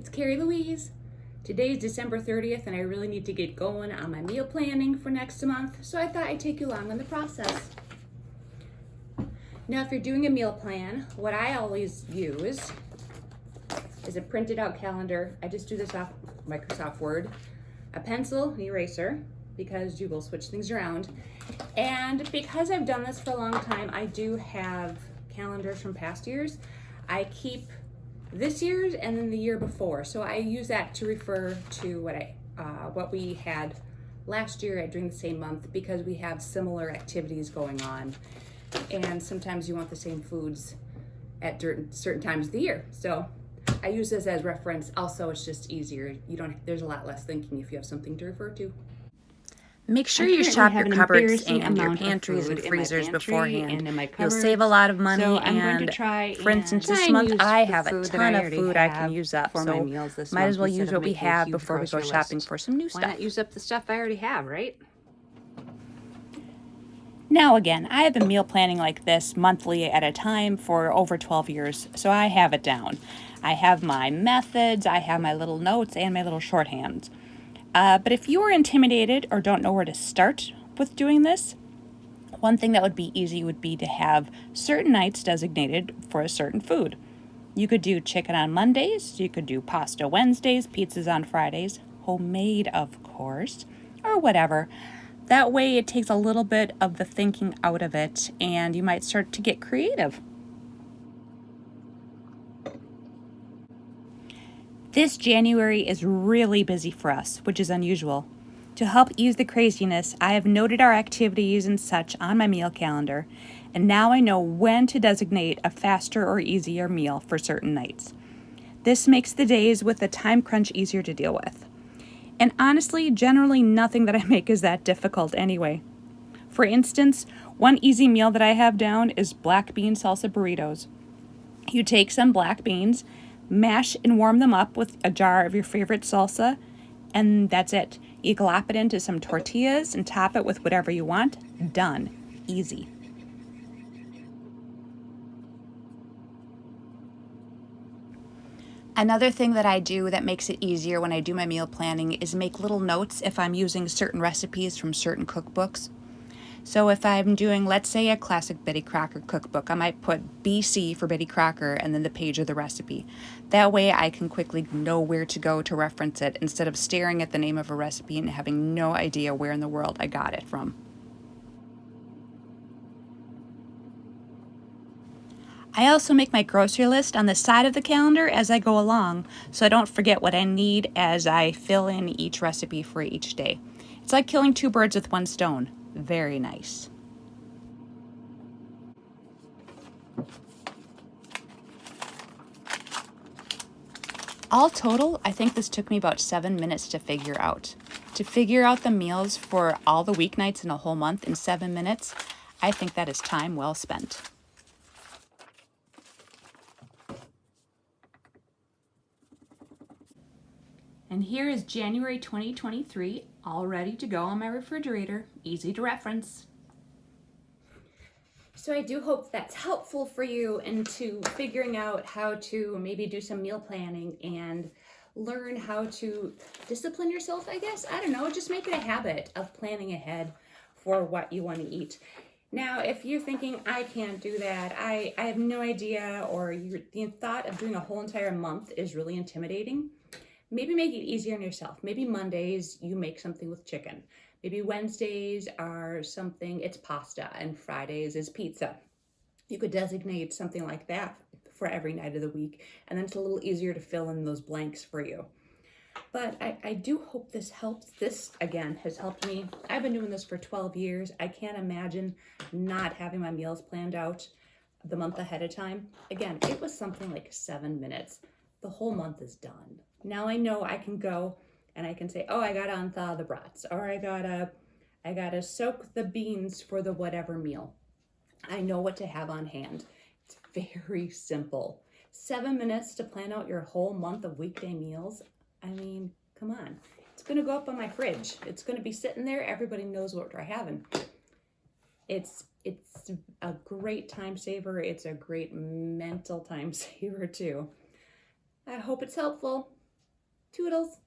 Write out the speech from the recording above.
it's Carrie Louise. Today's December 30th and I really need to get going on my meal planning for next month, so I thought I'd take you along on the process. Now if you're doing a meal plan, what I always use is a printed out calendar. I just do this off Microsoft Word, a pencil, an eraser, because you will switch things around. And because I've done this for a long time, I do have calendars from past years. I keep this year's and then the year before. So I use that to refer to what we had last year during the same month, because we have similar activities going on. And sometimes you want the same foods at certain times of the year. So I use this as reference. Also, it's just easier. There's a lot less thinking if you have something to refer to. Make sure you shop your cupboards and your pantries and freezers beforehand. You'll save a lot of money, and for instance, this month I have a ton of food I can use up, so might as well use what we have before we go shopping for some new stuff. Why not use up the stuff I already have, right? Now again, I have been meal planning like this monthly at a time for over 12 years, so I have it down. I have my methods, I have my little notes, and my little shorthands. But if you are intimidated or don't know where to start with doing this, one thing that would be easy would be to have certain nights designated for a certain food. You could do chicken on Mondays, you could do pasta Wednesdays, pizzas on Fridays, homemade of course, or whatever. That way it takes a little bit of the thinking out of it and you might start to get creative. This January is really busy for us, which is unusual. To help ease the craziness, I have noted our activities and such on my meal calendar, and now I know when to designate a faster or easier meal for certain nights. This makes the days with the time crunch easier to deal with. And honestly, generally nothing that I make is that difficult anyway. For instance, one easy meal that I have down is black bean salsa burritos. You take some black beans, mash and warm them up with a jar of your favorite salsa, and that's it. You glop it into some tortillas and top it with whatever you want. Done. Easy. Another thing that I do that makes it easier when I do my meal planning is make little notes if I'm using certain recipes from certain cookbooks. So if I'm doing, let's say, a classic Betty Crocker cookbook, I might put BC for Betty Crocker and then the page of the recipe. That way I can quickly know where to go to reference it instead of staring at the name of a recipe and having no idea where in the world I got it from. I also make my grocery list on the side of the calendar as I go along, so I don't forget what I need as I fill in each recipe for each day. It's like killing two birds with one stone. Very nice. All total, I think this took me about 7 minutes to figure out. To figure out the meals for all the weeknights in a whole month in 7 minutes, I think that is time well spent. And here is January 2023, all ready to go on my refrigerator, easy to reference. So I do hope that's helpful for you into figuring out how to maybe do some meal planning and learn how to discipline yourself, I guess. I don't know, just make it a habit of planning ahead for what you want to eat. Now, if you're thinking, I can't do that, I have no idea, or the thought of doing a whole entire month is really intimidating, maybe make it easier on yourself. Maybe Mondays you make something with chicken. Maybe Wednesdays are something, it's pasta, and Fridays is pizza. You could designate something like that for every night of the week, and then it's a little easier to fill in those blanks for you. But I do hope this helps. This, again, has helped me. I've been doing this for 12 years. I can't imagine not having my meals planned out the month ahead of time. Again, it was something like 7 minutes. The whole month is done. Now I know I can go and I can say, oh, I gotta unthaw the brats, or I gotta soak the beans for the whatever meal. I know what to have on hand. It's very simple. 7 minutes to plan out your whole month of weekday meals. I mean, come on. It's gonna go up on my fridge. It's gonna be sitting there. Everybody knows what we're having. It's a great time saver. It's a great mental time saver too. I hope it's helpful. Toodles.